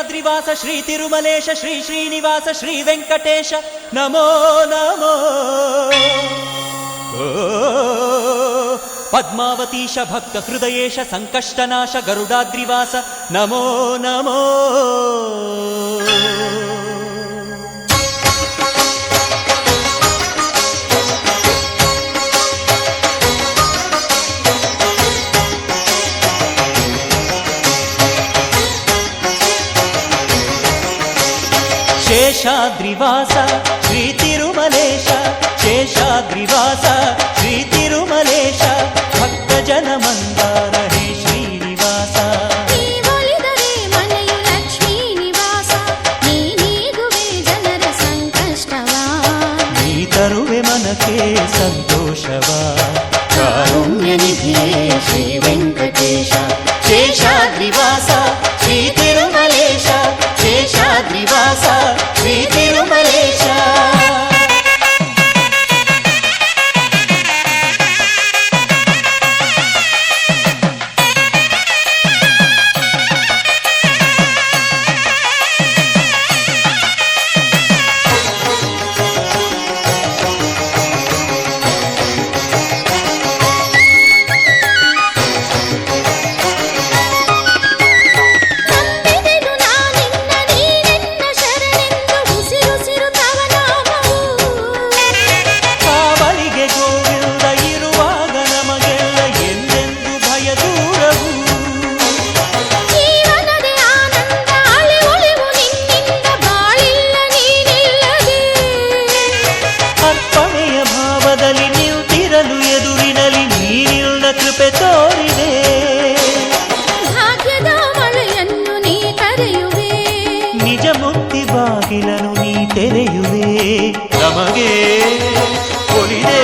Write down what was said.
ಶೇಷಾದ್ರಿವಾಸ ಶ್ರೀ ತಿರುಮಲೇಶ ಶ್ರೀ ಶ್ರೀನಿವಾಸ ಶ್ರೀ ವೆಂಕಟೇಶ ನಮೋ ನಮೋ. ಪದ್ಮಾವತೀಶ ಭಕ್ತ ಹೃದಯೇಶ ಸಂಕಷ್ಟನಾಶ ಗರುಡಾದ್ರಿವಾಸ ನಮೋ ನಮೋ. ಶೇಷಾದ್ರಿವಾಸ ಶ್ರೀ ತಿರುಮಲೇಶ ಶೇಷಾದ್ರಿವಾಸ ಶ್ರೀ ತಿರುಮಲೇಶ ಭಕ್ತ ಜನ ಮಂದಾರ ಹೇ ಶ್ರೀನಿವಾಸ. ನೀವೊಲಿದರೆ ಮನೆಯು ಲಕ್ಷ್ಮೀ ನಿವಾಸ, ನೀ ನೀಗುವೆ ಜನರ ಸಂಕಷ್ಟವಾ, ನೀ ತರುವೆ ಮನಕ್ಕೆ ಸಂತೋಷವಾ. ಕಾರುಣ್ಯ ನಿಧಿಯೇ ಶ್ರೀ ವೆಂಕಟೇಶ. ಶೇಷಾದ್ರಿವಾಸ ಶ್ರೀ ತಿರುಮಲೇಶ ಶೇಷಾದ್ರಿವಾಸ ಶ್ರೀ ತಿರುಮಲೇಶ. ನಂಬಿದೆನು ನಾನಿನ್ನ ನೀನೆನ್ನ ಶರಣೆಂದು, ಉಸಿರುಸಿರು ತವ ನಾಮವು. ಕಾವಲಿಗೆ ಗೋವಿಂದ ಇರುವಾಗ ನಮಗೆಲ್ಲ ಎಂದೆಂದು ಭಯ ದೂರವು. ಜೀವನದೇ ಆನಂದ ಅಳಿ ಉಳಿವು ನಿನ್ನಿಂದ, ಬಾಳಿಲ್ಲ ನೀನಿಲ್ಲದೆ. ಅರ್ಪಣೆಯ ಭಾವದಲ್ಲಿ ನಿಂತಿರಲು ಎದುರಿನಲ್ಲಿ ನೀನಿಲ್ಲ ಕೃಪೆ ತೋರಿದೆ. ಭಾಗ್ಯದ ಮಳೆಯನ್ನು ನೀ ಕರೆಯುವೆ, ನಿಜ ಮುಕ್ತಿ ಬಾಗಿಲನು ನೀ ತೆರೆಯುವೆ. ನಮಗೆ ಒಲಿದೆ